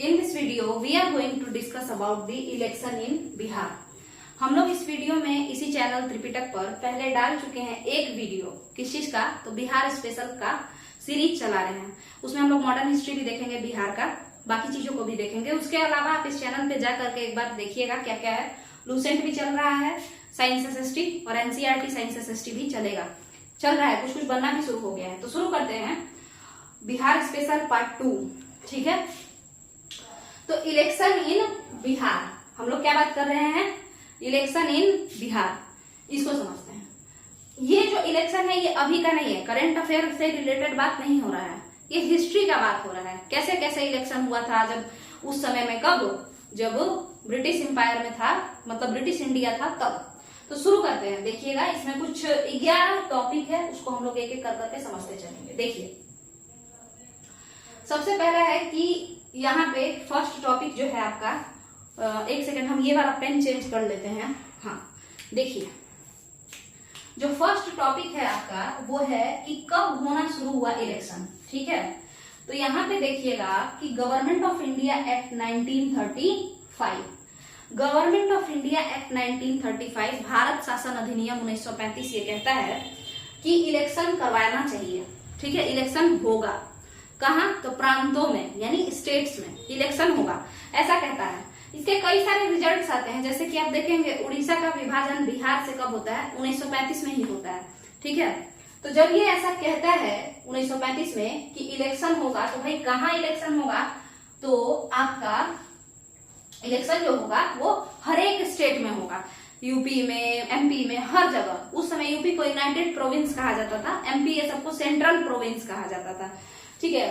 In this video, we are going to discuss about the election in Bihar. हम लोग इस video में इसी चैनल त्रिपिटक पर पहले डाल चुके हैं एक वीडियो, किस चीज का, तो बिहार स्पेशल का सीरीज चला रहे हैं। उसमें हम लोग मॉडर्न हिस्ट्री भी देखेंगे बिहार का, बाकी चीजों को भी देखेंगे। उसके अलावा आप इस चैनल पे जा करके एक बार देखिएगा क्या क्या है। लूसेंट भी चल रहा है, साइंस एसएसटी और एनसीईआरटी साइंस एसएसटी भी चल रहा है, कुछ कुछ बनना भी शुरू हो गया है। तो शुरू करते हैं बिहार स्पेशल पार्ट 2। ठीक है, तो इलेक्शन इन बिहार, हम लोग क्या बात कर रहे हैं, इलेक्शन इन बिहार, इसको समझते हैं। ये जो इलेक्शन है ये अभी का नहीं है, करंट अफेयर से रिलेटेड बात नहीं हो रहा है, ये हिस्ट्री का बात हो रहा है। कैसे कैसे इलेक्शन हुआ था, जब उस समय में, कब, जब ब्रिटिश एम्पायर में था, मतलब ब्रिटिश इंडिया था तब। तो शुरू करते हैं, देखिएगा इसमें कुछ 11 टॉपिक है, उसको हम लोग एक एक कर करके समझते चलेंगे। देखिए, सबसे पहला है कि यहाँ पे फर्स्ट टॉपिक जो है आपका, एक सेकंड हम ये वाला पेन चेंज कर लेते हैं। हाँ, देखिए जो फर्स्ट टॉपिक है आपका वो है कि कब होना शुरू हुआ इलेक्शन। ठीक है, तो यहाँ पे देखिएगा कि government of India act 1935, government of India act 1935, Bharat शासन अधिनियम 1935 ये कहता है कि इलेक्शन करवाना चाहिए। ठीक है, इलेक्शन होगा कहाँ, तो प्रांतों में यानी स्टेट्स में इलेक्शन होगा, ऐसा कहता है। इसके कई सारे रिजल्ट्स आते हैं, जैसे कि आप देखेंगे उड़ीसा का विभाजन बिहार से कब होता है, 1935 में ही होता है। ठीक है, तो जब ये ऐसा कहता है 1935 में कि इलेक्शन होगा, तो भाई कहाँ इलेक्शन होगा, तो आपका इलेक्शन जो होगा वो हर एक स्टेट में होगा, यूपी में, एमपी में, हर जगह। उस समय यूपी को यूनाइटेड प्रोविंस कहा जाता था, एमपी ये सबको सेंट्रल प्रोविंस कहा जाता था। ठीक है,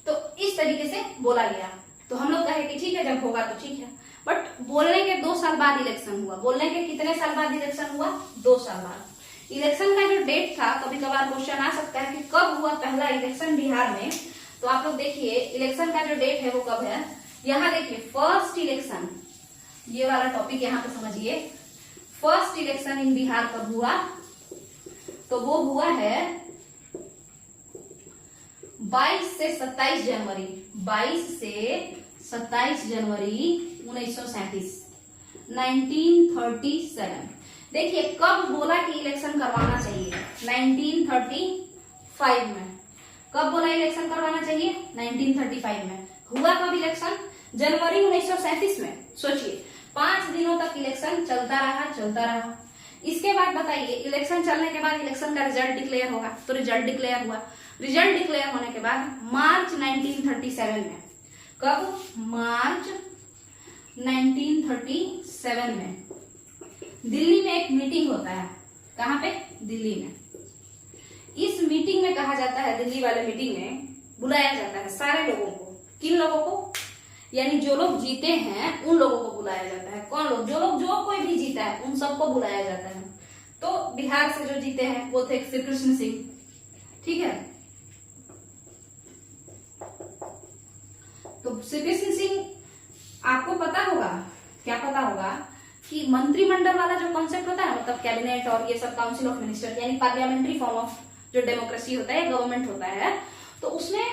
तो इस तरीके से बोला गया। तो हम लोग कहे कि ठीक है, जब होगा तो ठीक है, बट बोलने के 2 साल बाद इलेक्शन हुआ। बोलने के कितने साल बाद इलेक्शन हुआ, 2 साल बाद। इलेक्शन का जो डेट था, कभी कभार क्वेश्चन आ सकता है कि कब हुआ पहला इलेक्शन बिहार में। तो आप लोग देखिए इलेक्शन का जो डेट है वो कब है, यहाँ देखिए फर्स्ट इलेक्शन, ये वाला टॉपिक यहाँ पे समझिए। फर्स्ट इलेक्शन इन बिहार कब हुआ, तो वो हुआ है 22 से 27 जनवरी, 22 से 27 जनवरी 1937, 1937। देखिए कब बोला कि इलेक्शन करवाना चाहिए, 1935 में। कब बोला इलेक्शन करवाना चाहिए, 1935 में। हुआ कब इलेक्शन, जनवरी 1937 में। सोचिए 5 दिनों तक इलेक्शन चलता रहा। इसके बाद बताइए, इलेक्शन चलने के बाद इलेक्शन का रिजल्ट डिक्लेयर होगा, तो रिजल्ट डिक्लेयर हुआ। रिजल्ट डिक्लेयर होने के बाद मार्च 1937 में, कब, मार्च 1937 में दिल्ली में एक मीटिंग होता है। कहाँ पे, दिल्ली में। इस मीटिंग में कहा जाता है, दिल्ली वाले मीटिंग में बुलाया जाता है सारे लोगों को। किन लोगों को, यानी जो लोग जीते हैं उन लोगों को बुलाया जाता है। कौन लोग, जो कोई भी जीता है उन सबको बुलाया जाता है। तो बिहार से जो जीते हैं वो थे श्री कृष्ण सिंह। ठीक है, तो श्री कृष्ण सिंह, आपको पता होगा, क्या पता होगा कि मंत्रिमंडल वाला जो कॉन्सेप्ट होता है, मतलब कैबिनेट और ये सब, काउंसिल ऑफ मिनिस्टर, यानी पार्लियामेंट्री फॉर्म ऑफ जो डेमोक्रेसी होता है, गवर्नमेंट होता है, तो उसमें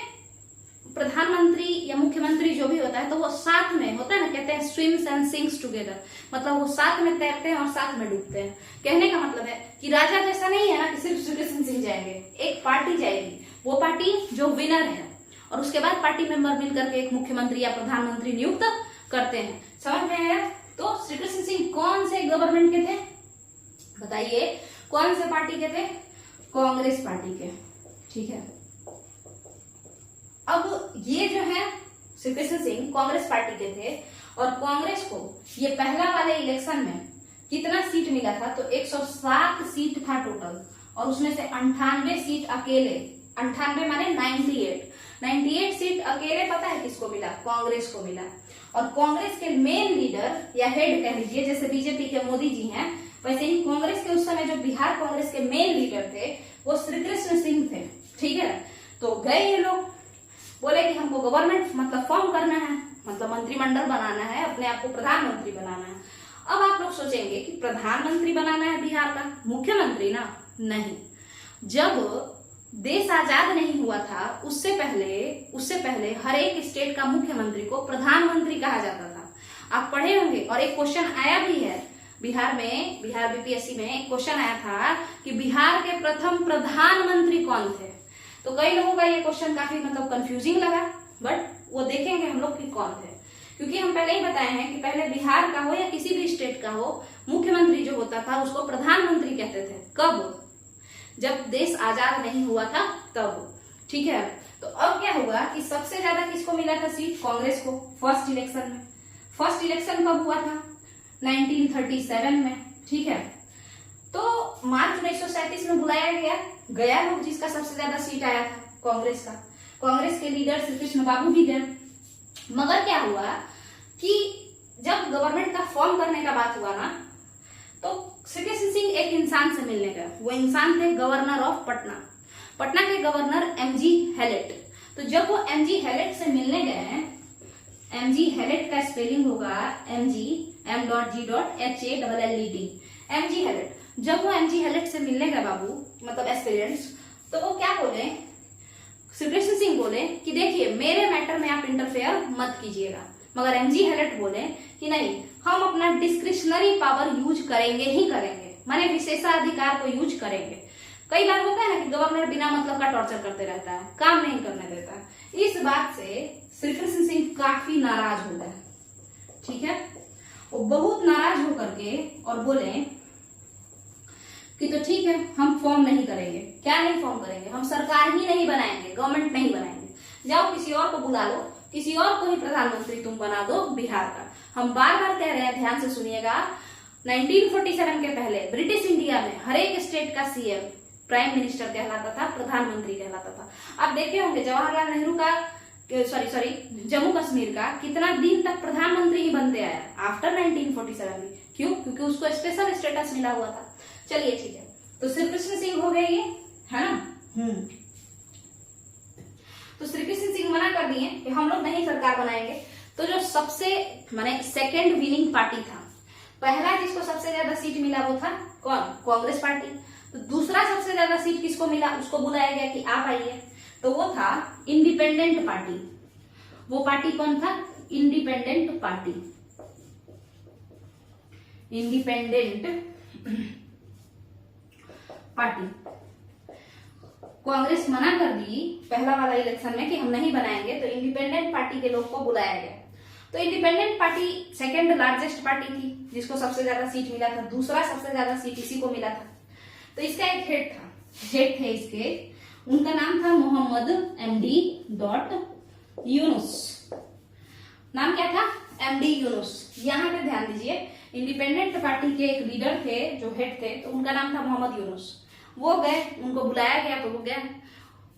प्रधानमंत्री या मुख्यमंत्री जो भी होता है, तो वो साथ में होता है ना, कहते हैं स्विम्स एंड सिंक्स टुगेदर, मतलब वो साथ में तैरते हैं और साथ में डूबते हैं। कहने का मतलब है कि राजा जैसा नहीं है ना कि सिर्फ श्री कृष्ण सिंह जाएंगे, एक पार्टी जाएगी, वो पार्टी जो विनर है, और उसके बाद पार्टी मेंबर मिलकर के एक मुख्यमंत्री या प्रधानमंत्री नियुक्त करते हैं। समझ रहे हैं। तो श्री कृष्ण सिंह कौन से गवर्नमेंट के थे, बताइए, कौन से पार्टी के थे, कांग्रेस पार्टी के। ठीक है, अब ये जो है श्री कृष्ण सिंह कांग्रेस पार्टी के थे, और कांग्रेस को ये पहला वाले इलेक्शन में कितना सीट मिला था, तो 107 सीट था टोटल, और उसमें से 98 सीट अकेले, 98 माने 98 सीट अकेले, पता है किसको मिला, कांग्रेस को मिला। और कांग्रेस के मेन लीडर या हेड कह लीजिए, जैसे बीजेपी के मोदी जी हैं, वैसे ही कांग्रेस के उस समय जो बिहार कांग्रेस के मेन लीडर थे वो श्री कृष्ण सिंह थे। ठीक है, तो गए ये लोग, बोले कि हमको गवर्नमेंट मतलब फॉर्म करना है, मतलब मंत्रिमंडल बनाना है, अपने आप को प्रधानमंत्री बनाना है। अब आप लोग सोचेंगे कि प्रधानमंत्री बनाना है बिहार का, मुख्यमंत्री ना, नहीं। जब देश आजाद नहीं हुआ था उससे पहले हर एक स्टेट का मुख्यमंत्री को प्रधानमंत्री कहा जाता था। आप पढ़े होंगे और एक क्वेश्चन आया भी है बिहार बीपीएससी में एक क्वेश्चन आया था कि बिहार के प्रथम प्रधानमंत्री कौन थे। तो कई लोगों का ये क्वेश्चन काफी कंफ्यूजिंग लगा, बट वो देखेंगे हम लोग कि कौन थे, क्योंकि हम पहले ही बताए हैं कि पहले बिहार का हो या किसी भी स्टेट का हो, मुख्यमंत्री जो होता था उसको प्रधानमंत्री कहते थे। कब? जब देश आजाद नहीं हुआ था तब। ठीक है, तो अब क्या हुआ कि सबसे ज्यादा किसको मिला था सीट? कांग्रेस को फर्स्ट इलेक्शन में। फर्स्ट इलेक्शन कब हुआ था? 1937 में। ठीक है, तो मार्च 1937 में बुलाया गया लोग जिसका सबसे ज्यादा सीट आया था कांग्रेस का। कांग्रेस के लीडर श्री कृष्ण बाबू भी गए। मगर क्या हुआ कि जब गवर्नमेंट का फॉर्म करने का बात हुआ ना, तो श्री कृष्ण सिंह एक इंसान से मिलने गए। वो इंसान थे गवर्नर ऑफ पटना के गवर्नर एमजी हैलेट। तो जब वो एमजी हैलेट से मिलने गए, एमजी हैलेट का स्पेलिंग होगा MGM.G.HALLET, एमजी हैलेट। जब वो एमजी हैलेट से मिलने गए बाबू एस्पिरेंट्स, तो वो क्या बोले? श्री कृष्ण सिंह बोले कि देखिए मेरे मैटर में आप इंटरफेयर मत कीजिएगा। मगर एमजी हैलेट बोले कि नहीं, हम अपना डिस्क्रिशनरी पावर यूज करेंगे ही करेंगे, माने विशेषाधिकार को यूज करेंगे। कई बार होता है ना कि गवर्नर बिना मतलब का टॉर्चर करते रहता है, काम नहीं करने देता है। इस बात से श्री कृष्ण सिंह काफी नाराज हो गए। ठीक है, वो बहुत नाराज होकर के और बोले कि तो ठीक है, हम फॉर्म नहीं करेंगे। क्या नहीं फॉर्म करेंगे? हम सरकार ही नहीं बनाएंगे, गवर्नमेंट नहीं बनाएंगे। जाओ किसी और को बुला लो, किसी और को ही प्रधानमंत्री तुम बना दो बिहार का। हम बार बार कह रहे हैं, ध्यान से सुनिएगा, 1947 के पहले ब्रिटिश इंडिया में हर एक स्टेट का सीएम प्राइम मिनिस्टर कहलाता था, प्रधानमंत्री कहलाता था। आप देखे होंगे जवाहरलाल नेहरू का जम्मू कश्मीर का कितना दिन तक प्रधानमंत्री ही बनते आया आफ्टर 1947 में। क्यों? क्योंकि उसको स्पेशल स्टेटस मिला हुआ था। चलिए ठीक है, तो श्री कृष्ण सिंह हो गए ये, है ना। तो श्री कृष्ण सिंह मना कर दिए कि हम लोग नहीं सरकार बनाएंगे। तो जो सबसे माने सेकेंड विनिंग पार्टी था, पहला जिसको सबसे ज्यादा सीट मिला वो था कौन? कांग्रेस पार्टी। तो दूसरा सबसे ज्यादा सीट किसको मिला? उसको बुलाया गया कि आप आइए, तो वो था इंडिपेंडेंट पार्टी। वो पार्टी कौन था? Independent party. Independent party. Congress मना कर दी पहला वाला इलेक्शन में कि हम नहीं बनाएंगे, तो इंडिपेंडेंट पार्टी के लोग को बुलाया गया। तो independent party second largest party थी, जिसको सबसे ज्यादा सीट मिला था। दूसरा सबसे ज्यादा सीट इसी को मिला था। तो इसका एक हेड थे इसके, उनका नाम था मोहम्मद MD यूनुस। नाम क्या था? MD यूनुस। यहाँ पे ध्यान दीजिए, इंडिपेंडेंट पार्टी के एक लीडर थे जो हेड थे, तो उनका नाम था मोहम्मद यूनुस। वो गए, उनको बुलाया गया तो वो गए।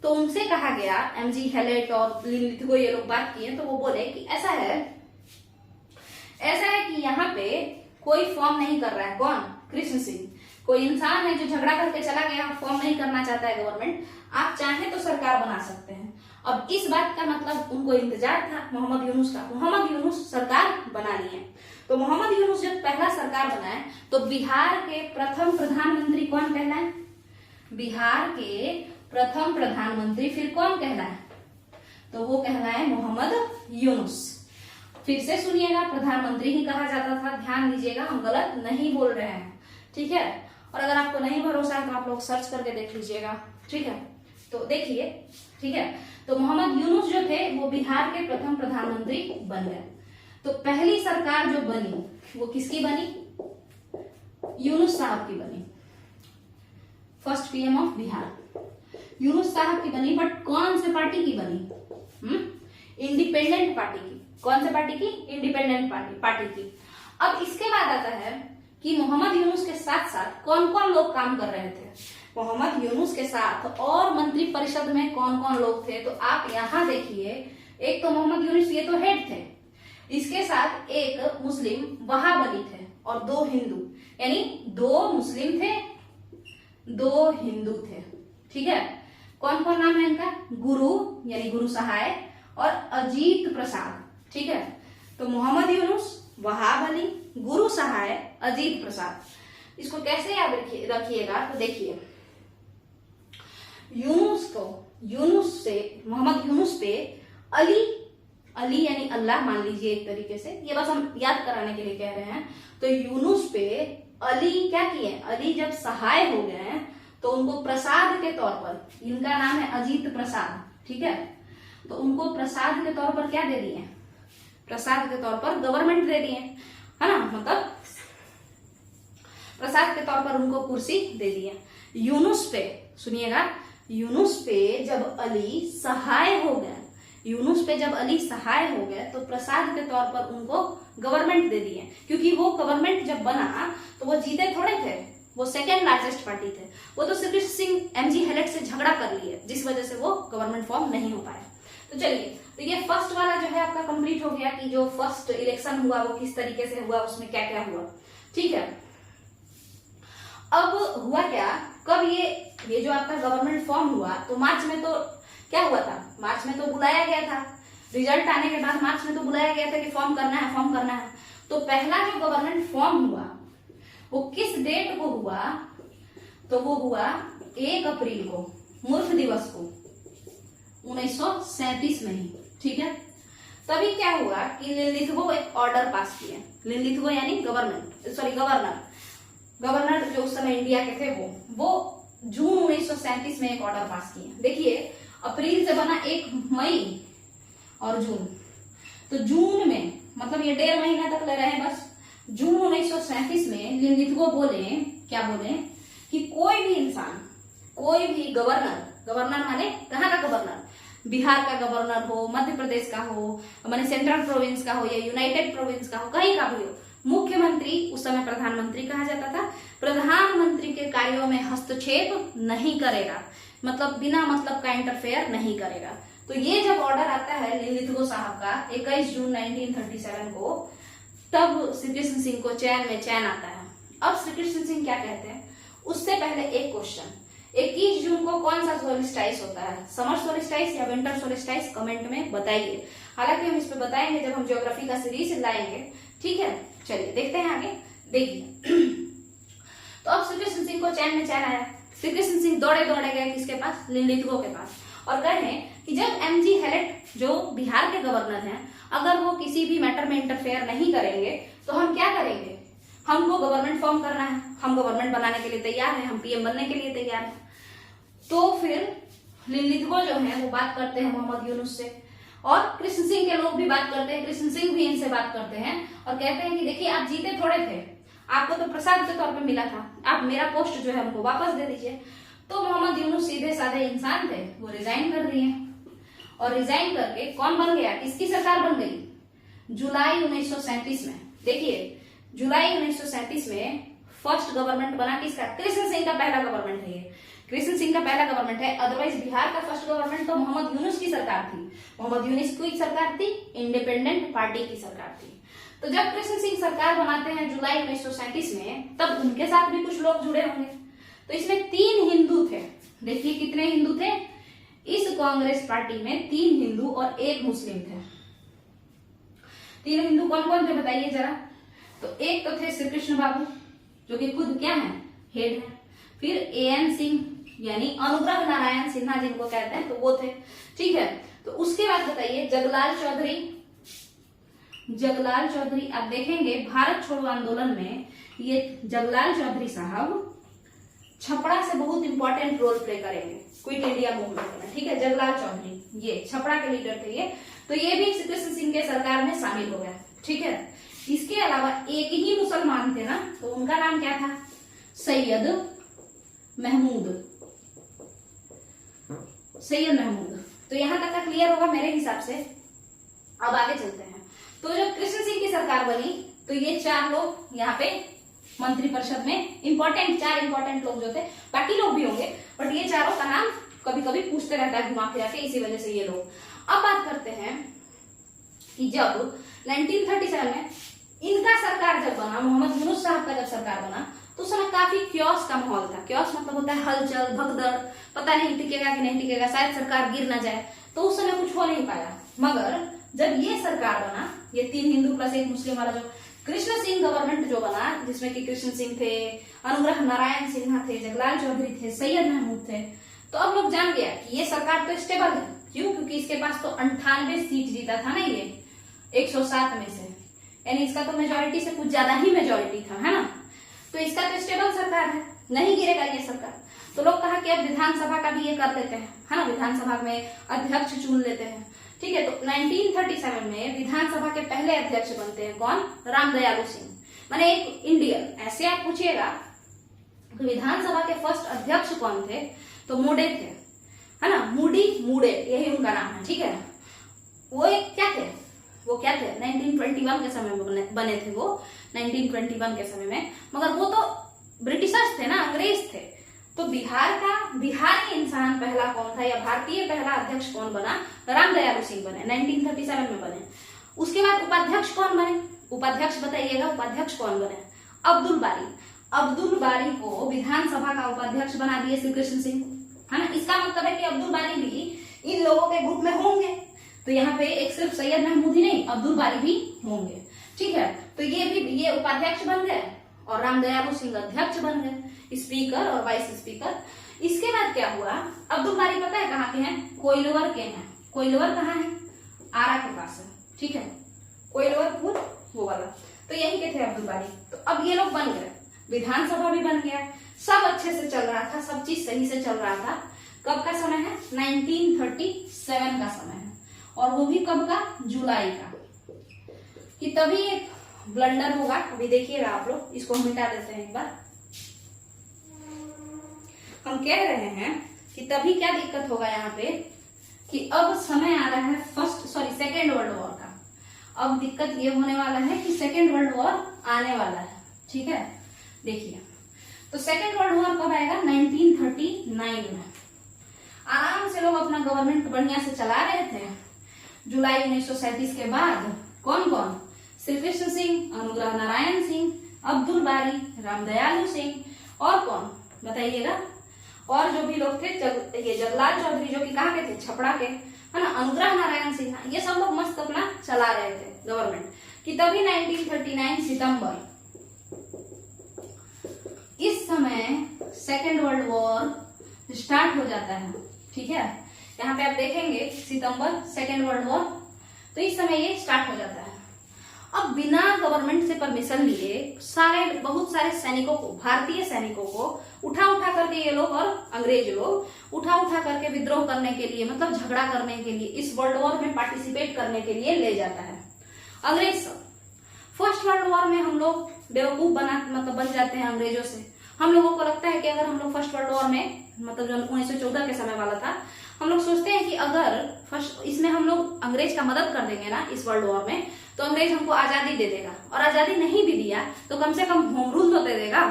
तो उनसे कहा गया, एमजी हैलेट और लिथगो ये लोग बात किए, तो वो बोले कि ऐसा है कि यहाँ पे कोई फॉर्म नहीं कर रहा है। कौन? कृष्ण सिंह। कोई इंसान है जो झगड़ा करके चला गया, फॉर्म नहीं करना चाहता है गवर्नमेंट, आप चाहें तो सरकार बना सकते हैं। अब इस बात का मतलब उनको इंतजार था मोहम्मद यूनुस का। मोहम्मद यूनुस सरकार बना लिए। तो मोहम्मद यूनुस जब पहला सरकार बनाए, तो बिहार के प्रथम प्रधानमंत्री कौन कहलाए? बिहार के प्रथम प्रधानमंत्री फिर कौन कहलाए? तो वो कहलाए मोहम्मद यूनुस। फिर से सुनिएगा, प्रधानमंत्री ही कहा जाता था, ध्यान दीजिएगा, हम गलत नहीं बोल रहे हैं। ठीक है, और अगर आपको नहीं भरोसा है तो आप लोग सर्च करके देख लीजिएगा। ठीक है, तो देखिए, ठीक है, तो मोहम्मद यूनुस जो थे वो बिहार के प्रथम प्रधानमंत्री बन गए। तो पहली सरकार जो बनी वो किसकी बनी? यूनुस साहब की बनी, first PM of Bihar Yunus साहब की बनी। बट कौन से पार्टी की बनी? इंडिपेंडेंट पार्टी की। कौन से पार्टी की? इंडिपेंडेंट पार्टी की। अब इसके बाद आता है कि मोहम्मद यूनुस के साथ साथ कौन कौन लोग काम कर रहे थे। मोहम्मद यूनुस के साथ और मंत्री परिषद में कौन कौन लोग थे, तो आप यहां देखिए, एक तो मोहम्मद यूनुस ये तो हेड थे, इसके साथ एक मुस्लिम वहाब अली थे और 2 हिंदू, यानी 2 मुस्लिम थे 2 हिंदू थे। ठीक है, कौन कौन नाम है इनका? गुरु यानी गुरु सहाय और अजीत प्रसाद। ठीक है, तो मोहम्मद यूनुस, वहाब अली, गुरु सहाय, अजीत प्रसाद। इसको कैसे याद रखिएगा? तो देखिए, यूनुस से मोहम्मद यूनुस पे अली यानी अल्लाह मान लीजिए एक तरीके से, ये बस हम याद कराने के लिए कह रहे हैं। तो यूनुस पे अली क्या किए, अली जब सहाय हो गए हैं तो उनको प्रसाद के तौर पर, इनका नाम है अजीत प्रसाद, ठीक है, तो उनको प्रसाद के तौर पर क्या दे दिए, प्रसाद के तौर पर गवर्नमेंट दे दिए, है ना, मतलब प्रसाद के तौर पर उनको कुर्सी दे दिए। यूनुस पे सुनिएगा, यूनुस पे जब अली सहाय हो गए, यूनुस पे जब अली सहाय हो गए तो प्रसाद के तौर पर उनको गवर्नमेंट दे दिए, क्योंकि वो गवर्नमेंट जब बना तो वो जीते थोड़े थे, वो सेकेंड लार्जेस्ट पार्टी थे, वो तो श्री कृष्ण सिंह एमजी हेलेट से झगड़ा कर लिए, जिस वजह से वो गवर्नमेंट फॉर्म नहीं हो पाया। तो चलिए, तो ये फर्स्ट वाला जो है आपका कंप्लीट हो गया कि जो फर्स्ट इलेक्शन हुआ वो किस तरीके से हुआ, उसमें क्या क्या हुआ, ठीक है। अब हुआ क्या, कब ये जो आपका गवर्नमेंट फॉर्म हुआ, तो मार्च में तो क्या हुआ था, मार्च में तो बुलाया गया था, रिजल्ट आने के बाद मार्च में तो बुलाया गया था कि फॉर्म करना है, फॉर्म करना है। तो पहला जो गवर्नमेंट फॉर्म हुआ वो किस डेट को हुआ, तो वो हुआ 1 अप्रैल को, मूर्ख दिवस को, 1937 में ही, ठीक है। तभी क्या हुआ कि लिनलिथगो एक ऑर्डर पास किए, लिनलिथगो यानी गवर्नर जो उस समय इंडिया के थे, वो जून 1937 में एक ऑर्डर पास किए। देखिए, अप्रैल से बना 1 मई और जून, तो जून में मतलब ये 1.5 महीना तक ले रहे हैं बस। जून 1937 में लिनलिथगो बोले, क्या बोले कि कोई भी इंसान, कोई भी गवर्नर माने कहाँ का गवर्नर, बिहार का गवर्नर हो, मध्य प्रदेश का हो, माने सेंट्रल प्रोविंस का हो या यूनाइटेड प्रोविंस का हो, कहीं का भी हो, मुख्यमंत्री, उस समय प्रधानमंत्री कहा जाता था, प्रधानमंत्री के कार्यों में हस्तक्षेप नहीं करेगा, मतलब बिना मतलब का इंटरफेयर नहीं करेगा। तो ये जब ऑर्डर आता है लिनलिथगो साहब का 21 जून 1937 को, तब श्री कृष्ण सिंह को चैन में चैन आता है। अब श्री कृष्ण सिंह क्या कहते हैं, उससे पहले एक क्वेश्चन, 21 जून को कौन सा सोलिस्टाइस होता है, समर सोलिस्टाइस या विंटर सोलिस्टाइस, कमेंट में बताइए। हालांकि हम इस पे बताएंगे जब हम ज्योग्राफी का सीरीज लाएंगे, ठीक है। चलिए देखते हैं आगे, देखिए। तो अब श्री कृष्ण सिंह को चैन में चैन आया, श्री कृष्ण सिंह दौड़े गए किसके पास, लिनलिथगो के पास, और कहे कि जब एमजी हेलेट जो बिहार के गवर्नर हैं, अगर वो किसी भी मैटर में इंटरफेयर नहीं करेंगे तो हम क्या करेंगे, हमको गवर्नमेंट फॉर्म करना है, हम गवर्नमेंट बनाने के लिए तैयार हैं, हम पीएम बनने के लिए तैयार हैं। तो फिर लिनलिथगो जो है वो बात करते हैं मोहम्मद यूनुस से, और कृष्ण सिंह के लोग भी बात करते हैं, कृष्ण सिंह भी इनसे बात करते हैं और कहते हैं कि देखिए आप जीते थोड़े थे, आपको तो प्रसाद के तौर पे मिला था, आप मेरा पोस्ट जो है हमको वापस दे दीजिए। तो मोहम्मद यूनुस सीधे साधे इंसान थे, वो रिजाइन कर दिए, और रिजाइन करके कौन बन गया, किसकी सरकार बन गई, जुलाई 1937 में। देखिए जुलाई 1937 में फर्स्ट गवर्नमेंट बना किसका, कृष्ण सिंह का पहला गवर्नमेंट है, ये कृष्ण सिंह का पहला गवर्नमेंट है। अदरवाइज बिहार का फर्स्ट गवर्नमेंट तो मोहम्मद यूनुस की सरकार थी, मोहम्मद यूनुस की सरकार थी, इंडिपेंडेंट पार्टी की सरकार थी। तो जब कृष्ण सिंह सरकार बनाते हैं जुलाई 1937 में, तब उनके साथ भी कुछ लोग जुड़े होंगे। तो इसमें 3 हिंदू थे, देखिए कितने हिंदू थे, इस कांग्रेस पार्टी में 3 हिंदू और 1 मुस्लिम थे। 3 हिंदू कौन कौन थे बताइए जरा। तो एक तो थे श्री कृष्ण बाबू, जो कि खुद क्या है, हेड है। फिर एएन सिंह यानी अनुग्रह नारायण सिन्हा जिनको कहते हैं, तो वो थे, ठीक है। तो उसके बाद बताइए जगलाल चौधरी, आप देखेंगे भारत छोड़ो आंदोलन में ये जगलाल चौधरी साहब छपरा से बहुत इंपॉर्टेंट रोल प्ले करेंगे क्विट इंडिया मूवमेंट में, ठीक है। जगलाल चौधरी ये छपरा के लीडर थे ये, तो ये भी श्री कृष्ण सिंह के सरकार में शामिल हो गया, ठीक है। इसके अलावा एक ही मुसलमान थे ना, तो उनका नाम क्या था, सैयद महमूद। तो यहां तक का क्लियर होगा मेरे हिसाब से। अब आगे चलते हैं। तो जब कृष्ण सिंह की सरकार बनी तो ये 4 लोग यहाँ पे मंत्रिपरिषद में चार इंपॉर्टेंट लोग जो थे, बाकी लोग भी होंगे बट ये चारों का नाम कभी कभी पूछते रहता है घुमा फिरा के, इसी वजह से ये लोग। अब बात करते हैं कि जब 1937 में इनका सरकार जब बना, मोहम्मद यूनुस साहब का जब सरकार बना, तो उस समय काफी क्योस का माहौल था। क्योस मतलब होता है हलचल, भगदड़, पता नहीं टिकेगा कि नहीं टिकेगा, शायद सरकार गिर ना जाए, तो उस समय कुछ हो नहीं पाया। मगर जब ये सरकार बना, ये 3 हिंदू प्लस 1 मुस्लिम वाला जो कृष्ण सिंह गवर्नमेंट जो बना, जिसमें कि कृष्ण सिंह थे, अनुग्रह नारायण सिन्हा थे, जगलाल चौधरी थे, सैयद महमूद थे, तो अब लोग जान गया कि ये सरकार तो स्टेबल है। क्यों? क्योंकि इसके पास तो 98 सीट जीता था ना ये 107 में से, यानी इसका तो मेजोरिटी से कुछ ज्यादा ही मेजोरिटी था, है ना। तो इसका तो स्टेबल सरकार है, नहीं गिरेगा ये सरकार। तो लोग कहा कि अब विधानसभा का भी ये कर लेते हैं, है ना, विधानसभा में अध्यक्ष चुन लेते हैं। ठीक है, तो 1937 में विधानसभा के पहले अध्यक्ष बनते हैं कौन? रामदयालु सिंह, माने एक इंडियन। ऐसे आप पूछिएगा तो विधानसभा के फर्स्ट अध्यक्ष कौन थे? तो मोडे थे, है ना, मुडे, यही उनका नाम है। ठीक है, वो एक क्या थे? वो क्या थे? 1921 के समय में बने थे वो, 1921 के समय में। मगर वो तो ब्रिटिशर्स थे ना, अंग्रेज थे। तो बिहारी इंसान पहला कौन था, या भारतीय पहला अध्यक्ष कौन बना? रामदयालु सिंह बने, 1937 में बने। उसके बाद उपाध्यक्ष कौन बने? उपाध्यक्ष बताइएगा, उपाध्यक्ष कौन बने? अब्दुल बारी। अब्दुल बारी को विधानसभा का उपाध्यक्ष बना दिए श्री कृष्ण सिंह, है ना। इसका मतलब है कि अब्दुल बारी भी इन लोगों के ग्रुप में होंगे। तो यहाँ पे एक सिर्फ सैयद महमूद ही नहीं, अब्दुल बारी भी होंगे। ठीक है, तो ये उपाध्यक्ष बन गए और रामदयालु सिंह अध्यक्ष बन गए, स्पीकर और वाइस स्पीकर। इसके बाद क्या हुआ? अब्दुल बारी पता है कहाँ के हैं? कोइलवर के हैं। कोइलवर कहाँ है? आरा के पास है। ठीक है, कोइलवरपुर वो वाला, तो यही के थे अब्दुल बारी। तो अब ये लोग बन गए, विधानसभा भी बन गया, सब अच्छे से चल रहा था, सब चीज सही से चल रहा था। कब का समय है? 1937 का समय है, और वो भी कब का? जुलाई का। कि तभी एक ब्लंडर होगा, अभी देखिएगा आप लोग, इसको हम मिटा देते हैं एक बार। हम कह रहे हैं कि तभी क्या दिक्कत होगा यहाँ पे कि अब समय आ रहा है सेकेंड वर्ल्ड वॉर का। अब दिक्कत ये होने वाला है कि सेकेंड वर्ल्ड वॉर आने वाला है। ठीक है, देखिए, तो सेकेंड वर्ल्ड वॉर कब आएगा? 1939 में। आराम से लोग अपना गवर्नमेंट बढ़िया से चला रहे थे। जुलाई 1937 के बाद कौन कौन? श्री कृष्ण सिंह, अनुग्रह नारायण सिंह, अब्दुल बारी, रामदयालु सिंह और कौन बताइएगा? और जो भी लोग थे, ये जगलाल चौधरी जो कि कहाँ के थे? छपड़ा के, है ना, अनुग्रह नारायण सिंह, ये सब लोग मस्त अपना चला रहे थे गवर्नमेंट। कि तभी 1939 सितंबर, इस समय सेकेंड वर्ल्ड वॉर स्टार्ट हो जाता है। ठीक है, यहाँ पे आप देखेंगे सितंबर, सेकेंड वर्ल्ड वॉर, तो इस समय ये स्टार्ट हो जाता है। अब बिना गवर्नमेंट से परमिशन लिए बहुत सारे सैनिकों को, भारतीय सैनिकों को उठा करके ये लोग और अंग्रेज लोग उठा करके विद्रोह करने के लिए, मतलब झगड़ा करने के लिए, इस वर्ल्ड वॉर में पार्टिसिपेट करने के लिए ले जाता है अंग्रेज सब। फर्स्ट वर्ल्ड वॉर में हम लोग बेवकूफ बन जाते हैं अंग्रेजों से। हम लोगों को लगता है कि अगर हम लोग फर्स्ट वर्ल्ड वॉर में, मतलब जो 1914 के समय वाला था, हम लोग सोचते हैं कि अगर इसमें हम लोग अंग्रेज का मदद कर देंगे ना इस वर्ल्ड वॉर में, तो अंग्रेज हमको आजादी दे देगा, और आजादी नहीं भी दिया तो कम से कम होम रूल तो दे देगा।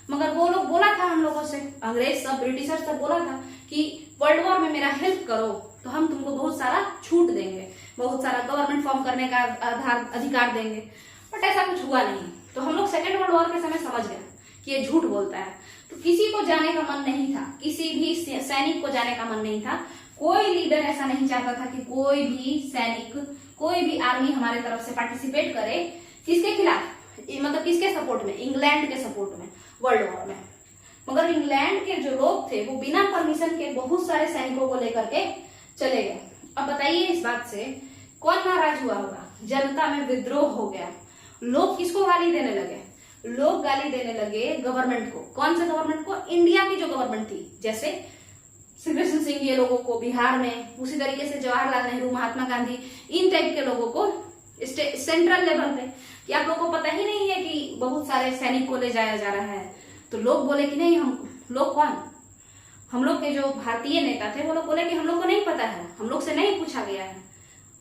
मगर वो लोग बोला था हम लोगों से, अंग्रेज सब, ब्रिटिशर्स सब बोला था कि वर्ल्ड वॉर में मेरा हेल्प करो तो हम तुमको बहुत सारा छूट देंगे, बहुत सारा गवर्नमेंट फॉर्म करने का अधिकार देंगे। बट ऐसा कुछ हुआ नहीं। तो हम लोग सेकेंड वर्ल्ड वॉर के समय समझ गए कि ये झूठ बोलता है। तो किसी को जाने का मन नहीं था, किसी भी सैनिक को जाने का मन नहीं था। कोई लीडर ऐसा नहीं चाहता था कि कोई भी सैनिक, कोई भी आर्मी हमारे तरफ से पार्टिसिपेट करे। किसके खिलाफ? मतलब किसके सपोर्ट में? इंग्लैंड के सपोर्ट में, वर्ल्ड वॉर में। मगर इंग्लैंड के जो लोग थे वो बिना परमिशन के बहुत सारे सैनिकों को लेकर के चले गए। अब बताइए इस बात से कौन नाराज हुआ होगा? जनता में विद्रोह हो गया। लोग किसको गाली देने लगे? लोग गाली देने लगे गवर्नमेंट को। कौन से गवर्नमेंट को? इंडिया की जो गवर्नमेंट थी, जैसे श्री कृष्ण सिंह ये लोगों को बिहार में, उसी तरीके से जवाहरलाल नेहरू, महात्मा गांधी, इन टाइप के लोगों को सेंट्रल लेवल पे, कि आप लोगों को पता ही नहीं है कि बहुत सारे सैनिक को ले जाया जा रहा है। तो लोग बोले कि नहीं, हम लोग कौन, हम लोग के जो भारतीय नेता थे वो लोग बोले कि हम लोग को नहीं पता है, हम लोग से नहीं पूछा गया है।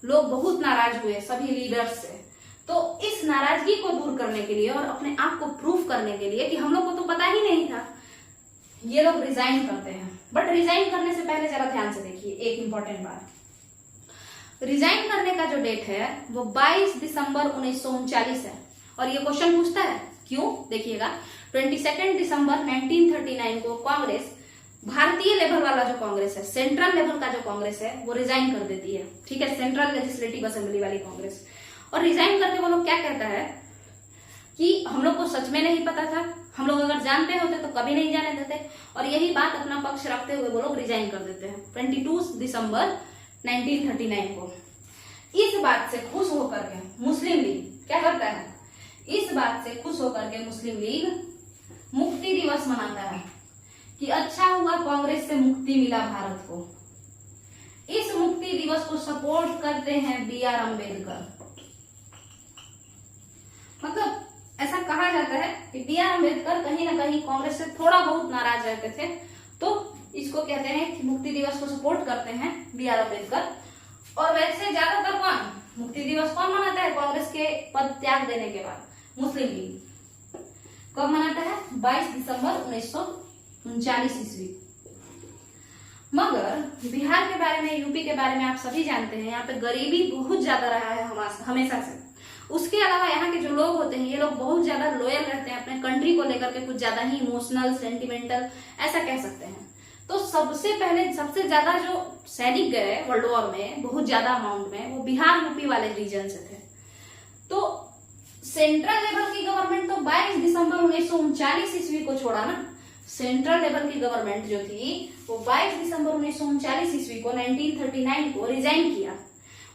लोग बहुत नाराज हुए सभी लीडर्स से। तो इस नाराजगी को दूर करने के लिए और अपने आप को प्रूफ करने के लिए कि हम लोग को तो पता ही नहीं था, ये लोग रिजाइन करते हैं। बट रिजाइन करने से पहले जरा ध्यान से देखिए एक इंपॉर्टेंट बात। रिजाइन करने का जो डेट है वो 22 दिसंबर 1939 है। और ये क्वेश्चन पूछता है क्यों, देखिएगा 22 दिसंबर 1939 को कांग्रेस, भारतीय लेवल वाला जो कांग्रेस है, सेंट्रल लेवल का जो कांग्रेस है, वो रिजाइन कर देती है। ठीक है, सेंट्रल लेजिस्लेटिव असेंबली वाली कांग्रेस। और रिजाइन करके वो लोग क्या कहता है कि हम लोग को सच में नहीं पता था, हम लोग अगर जानते होते तो कभी नहीं जाने देते, और यही बात अपना पक्ष रखते हुए वो लोग रिजाइन कर देते हैं 22 दिसंबर 1939 को। इस बात से खुश होकर के मुस्लिम लीग क्या करता है, इस बात से खुश होकर के मुस्लिम लीग मुक्ति दिवस मनाता है कि अच्छा हुआ कांग्रेस से मुक्ति मिला भारत को। इस मुक्ति दिवस को सपोर्ट करते हैं बी.आर. अम्बेडकर। मतलब ऐसा कहा जाता है कि बी.आर. अम्बेडकर कहीं ना कहीं कांग्रेस से थोड़ा बहुत नाराज रहते थे, तो इसको कहते हैं कि मुक्ति दिवस को सपोर्ट करते हैं बी.आर. अम्बेडकर। और वैसे ज्यादातर कौन मुक्ति दिवस कौन मनाता है कांग्रेस के पद त्याग देने के बाद, मुस्लिम लीग। कब मनाता है, 22 दिसंबर 1939 ईस्वी। मगर बिहार के बारे में, यूपी के बारे में आप सभी जानते हैं, यहाँ पे गरीबी बहुत ज्यादा रहा है हमेशा से। उसके अलावा यहाँ के जो लोग होते हैं ये लोग बहुत ज्यादा लॉयल रहते हैं अपने कंट्री को लेकर के, कुछ ज्यादा ही इमोशनल, सेंटिमेंटल ऐसा कह सकते हैं। तो सबसे पहले सबसे ज्यादा जो सैनिक गए वर्ल्ड वॉर में बहुत ज्यादा अमाउंट में, वो बिहार यूपी वाले रीजन से थे। तो सेंट्रल लेवल की गवर्नमेंट तो 22 दिसंबर 1939 ईस्वी को छोड़ा ना, सेंट्रल लेवल की गवर्नमेंट जो थी वो 22 दिसंबर 1939 ईस्वी को 1939 को रिजाइन किया।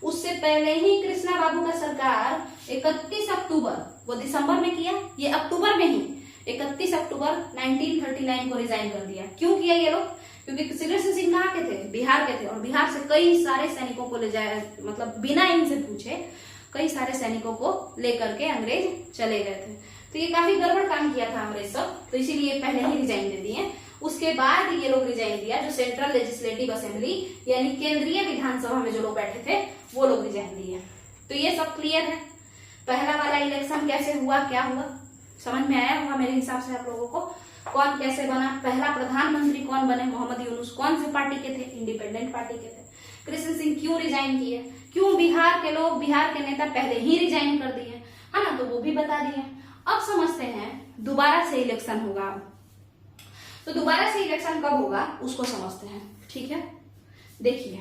उससे पहले ही कृष्णा बाबू का सरकार 31 अक्टूबर, वो दिसंबर में किया, ये अक्टूबर में ही 31 अक्टूबर 1939 को रिजाइन कर दिया। क्यों किया ये लोग, क्योंकि श्रीकृष्ण सिंह कहाँ के थे, बिहार के थे, और बिहार से कई सारे सैनिकों को ले जाया, मतलब बिना इनसे पूछे कई सारे सैनिकों को लेकर के अंग्रेज चले गए थे। तो ये काफी गड़बड़ काम किया था अंग्रेज सब, तो इसीलिए पहले ही रिजाइन दे दिए। उसके बाद ये लोग रिजाइन दिया, जो सेंट्रल लेजिस्लेटिव असेंबली यानी केंद्रीय विधानसभा में जो लोग बैठे थे वो लोग रिजाइन दिए। तो ये सब क्लियर है। पहला वाला इलेक्शन कैसे हुआ, क्या हुआ, समझ में आया होगा मेरे हिसाब से आप लोगों को। कौन कैसे बना, पहला प्रधानमंत्री कौन बने, मोहम्मद यूनुस कौन से पार्टी के थे, इंडिपेंडेंट पार्टी के थे। कृष्ण सिंह क्यों रिजाइन किए, क्यों बिहार के लोग, बिहार के नेता पहले ही रिजाइन कर दिए, है ना, तो वो भी बता दिए। अब समझते हैं दोबारा से इलेक्शन होगा, तो दोबारा से इलेक्शन कब होगा उसको समझते हैं, ठीक है। देखिए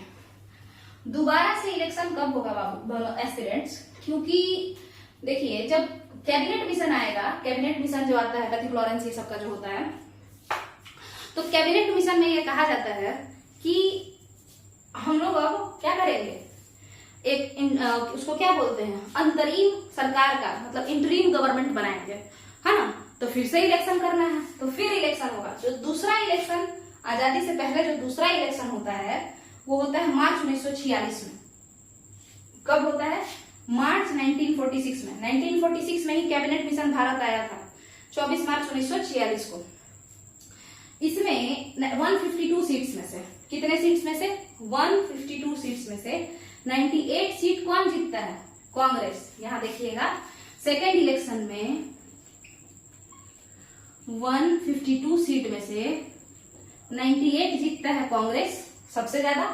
दोबारा से इलेक्शन कब होगा बाबू एस्पिरेंट्स, क्योंकि देखिए जब कैबिनेट मिशन आएगा, कैबिनेट मिशन जो आता है कैथी फ्लोरेंस ये सबका जो होता है, तो कैबिनेट मिशन में ये कहा जाता है कि हम लोग अब क्या करेंगे, एक उसको क्या बोलते हैं, अंतरिम सरकार का मतलब इंटरिम गवर्नमेंट बनाएंगे, है ना। तो फिर से इलेक्शन करना है, तो फिर इलेक्शन होगा। जो दूसरा इलेक्शन आजादी से पहले जो दूसरा इलेक्शन होता है वो होता है मार्च 1946 में। कब होता है, मार्च 1946 में। 1946 में ही कैबिनेट मिशन भारत आया था, 24 मार्च 1946 को। इसमें 152 सीट्स में से, कितने सीट्स में से, 152 सीट्स में से 98 सीट कौन जीतता है, कांग्रेस। यहां देखिएगा सेकेंड इलेक्शन में 152 सीट में से 98 जीतता है कांग्रेस सबसे ज्यादा।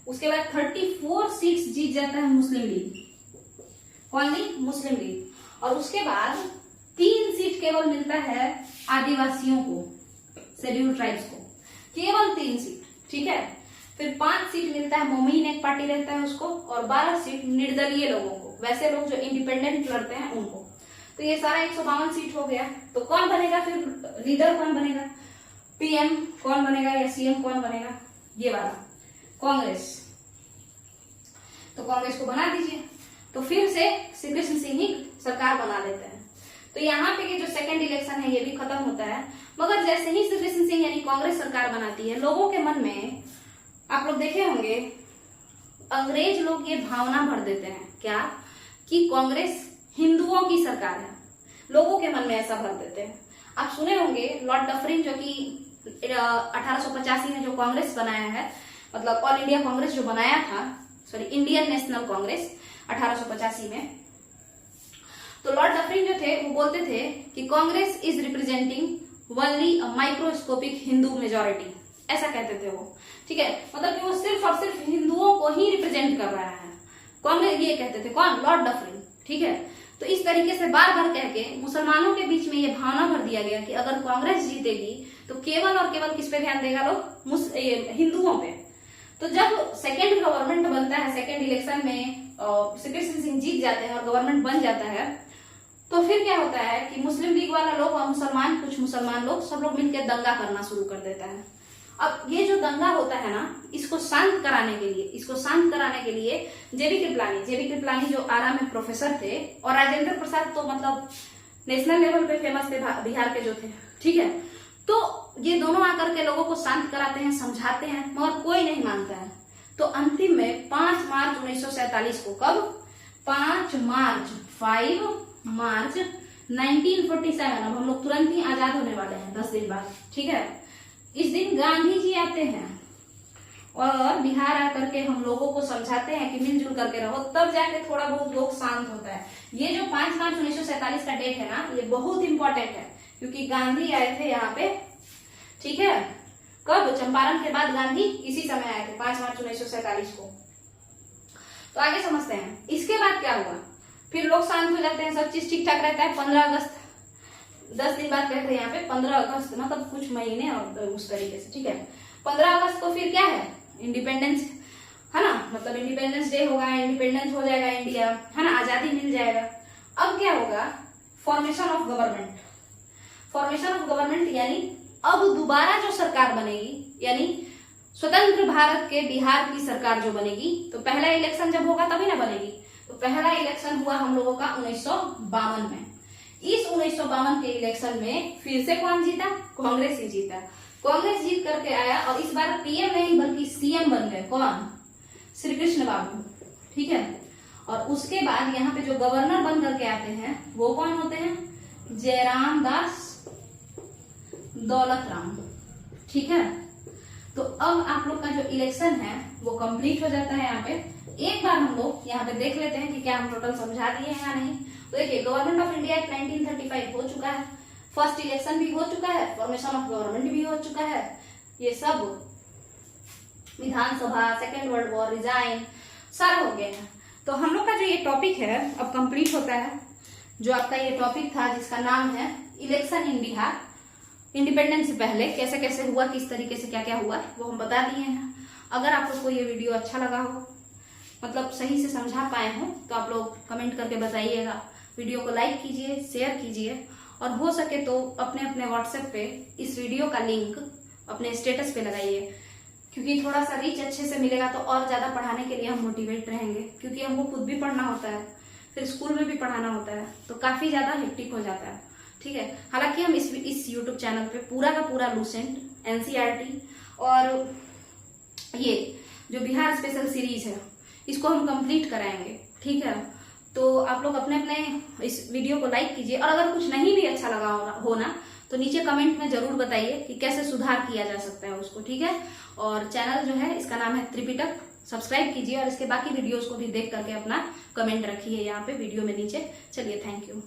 उसके बाद 34 सीट्स जीत जाता है मुस्लिम लीग, कौन लीग, मुस्लिम लीग। और उसके बाद 3 सीट केवल मिलता है आदिवासियों को, शेड्यूल्ड ट्राइब्स को, केवल 3 सीट, ठीक है। फिर 5 सीट मिलता है मोमीन एक पार्टी रहता है उसको, और 12 सीट निर्दलीय लोगों को, वैसे लोग जो इंडिपेंडेंट लड़ते हैं उनको। तो ये सारा 152 सीट हो गया। तो कौन बनेगा फिर लीडर, कौन बनेगा, पीएम कौन बनेगा या सीएम कौन बनेगा, ये वाला कांग्रेस। तो कांग्रेस को बना दीजिए, तो फिर से श्रीकृष्ण सिंह ही सरकार बना लेते हैं। तो यहाँ पे जो सेकंड इलेक्शन है ये भी खत्म होता है। मगर जैसे ही श्रीकृष्ण सिंह यानी कांग्रेस सरकार बनाती है, लोगों के मन में आप लोग देखे होंगे अंग्रेज लोग ये भावना भर देते हैं क्या, कि कांग्रेस हिंदुओं की सरकार है। लोगों के मन में ऐसा भर देते हैं। आप सुने होंगे लॉर्ड डफरिन जो कि 1885 में जो कांग्रेस बनाया है, मतलब ऑल इंडिया कांग्रेस जो बनाया था, सॉरी इंडियन नेशनल कांग्रेस 1885 में, तो लॉर्ड डफरिन जो थे वो बोलते थे कि Congress is representing only a microscopic Hindu majority, ऐसा कहते थे वो, ठीक है। मतलब कि वो सिर्फ और सिर्फ हिंदुओं को ही रिप्रेजेंट कर रहा है, कांग्रेस ये कहते थे, कौन, लॉर्ड डफरिन, ठीक है। तो इस तरीके से बार बार कह के मुसलमानों के बीच में ये भावना भर दिया गया कि अगर कांग्रेस जीतेगी तो केवल और केवल किस पे ध्यान देगा लोग, हिंदुओं पे। तो जब सेकेंड गवर्नमेंट बनता है, सेकेंड इलेक्शन में श्रीकृष्ण सिंह जीत जाते हैं और गवर्नमेंट बन जाता है, तो फिर क्या होता है कि मुस्लिम लीग वाला लोग और कुछ मुसलमान लोग सब लोग मिलकर दंगा करना शुरू कर देता है। अब ये जो दंगा होता है ना, इसको शांत कराने के लिए जेबी कृपलानी जो आरा में प्रोफेसर थे, और राजेंद्र प्रसाद तो मतलब नेशनल लेवल पे फेमस थे बिहार के जो थे, ठीक है। तो ये दोनों आकर के लोगों को शांत कराते हैं, समझाते हैं, मगर कोई नहीं मानता है। तो अंतिम में 5 मार्च 1947 को, कब 5 मार्च 1947, अब हम लोग तुरंत ही आजाद होने वाले हैं 10 दिन बाद, ठीक है। इस दिन गांधी जी आते हैं और बिहार आकर के हम लोगों को समझाते हैं कि मिलजुल करके रहो, तब जाके थोड़ा बहुत लोग शांत होता है। ये जो 5 मार्च 1947 का डेट है ना, ये बहुत इंपॉर्टेंट है, क्योंकि गांधी आए थे यहाँ पे, ठीक है। कब? चंपारण के बाद गांधी इसी समय आए थे, 5 मार्च 1947 को। तो आगे समझते हैं इसके बाद क्या हुआ। फिर लोग शांत हो जाते हैं, सब चीज ठीक ठाक रहता है। 15 अगस्त 10 दिन बाद कहते हैं यहाँ पे 15 अगस्त, मतलब कुछ महीने और उस तरीके से, ठीक है। 15 अगस्त को फिर क्या है, इंडिपेंडेंस है ना, मतलब इंडिपेंडेंस डे होगा, इंडिपेंडेंस हो जाएगा इंडिया, है ना, आजादी मिल जाएगा। अब क्या होगा, फॉर्मेशन ऑफ गवर्नमेंट, यानी अब दोबारा जो सरकार बनेगी, यानी स्वतंत्र भारत के बिहार की सरकार जो बनेगी, तो पहला इलेक्शन जब होगा तभी ना बनेगी। तो पहला इलेक्शन हुआ हम लोगों का 1952 में। इस 1952 के इलेक्शन में फिर से कौन जीता? कांग्रेस ही जीता। कांग्रेस जीत करके आया और इस बार पीएम नहीं बल्कि सीएम बन गए। कौन? श्री कृष्ण बाबू, ठीक है। और उसके बाद यहाँ पे जो गवर्नर बन करके आते हैं वो कौन होते हैं? जयराम दास दौलत राम, ठीक है। तो अब आप लोग का जो इलेक्शन है वो कंप्लीट हो जाता है। यहाँ पे एक बार हम लोग यहाँ पे देख लेते हैं कि क्या हम टोटल समझा दिए हैं या नहीं। तो देखिए, गवर्नमेंट ऑफ इंडिया एक्ट 1935 हो चुका है, फर्स्ट इलेक्शन भी हो चुका है, फॉर्मेशन ऑफ गवर्नमेंट भी हो चुका है, ये सब विधानसभा, सेकेंड वर्ल्ड वॉर, रिजाइन, सारा हो गया है। तो हम लोग का जो ये टॉपिक है अब कंप्लीट होता है। जो आपका ये टॉपिक था जिसका नाम है इलेक्शन इन बिहार, इंडिपेंडेंस से पहले कैसे कैसे हुआ, किस तरीके से क्या क्या हुआ, वो हम बता दिए हैं। अगर आप लोग को ये वीडियो अच्छा लगा हो, मतलब सही से समझा पाए हो, तो आप लोग कमेंट करके बताइएगा। वीडियो को लाइक कीजिए, शेयर कीजिए, और हो सके तो अपने अपने व्हाट्सएप पे इस वीडियो का लिंक अपने स्टेटस पे लगाइए, क्योंकि थोड़ा सा रीच अच्छे से मिलेगा तो और ज्यादा पढ़ाने के लिए हम मोटिवेट रहेंगे। क्योंकि हमको खुद भी पढ़ना होता है, फिर स्कूल में भी पढ़ाना होता है, तो काफी ज्यादा हेक्टिक हो जाता है, ठीक है। हालांकि हम इस यूट्यूब चैनल पे पूरा का पूरा लूसेंट, एनसीईआरटी और ये जो बिहार स्पेशल सीरीज है इसको हम कंप्लीट कराएंगे, ठीक है। तो आप लोग अपने अपने इस वीडियो को लाइक कीजिए, और अगर कुछ नहीं भी अच्छा लगा हो ना तो नीचे कमेंट में जरूर बताइए कि कैसे सुधार किया जा सकता है उसको, ठीक है। और चैनल जो है इसका नाम है त्रिपिटक, सब्सक्राइब कीजिए और इसके बाकी वीडियोस को भी देख करके अपना कमेंट रखिए यहाँ पे वीडियो में नीचे। चलिए, थैंक यू।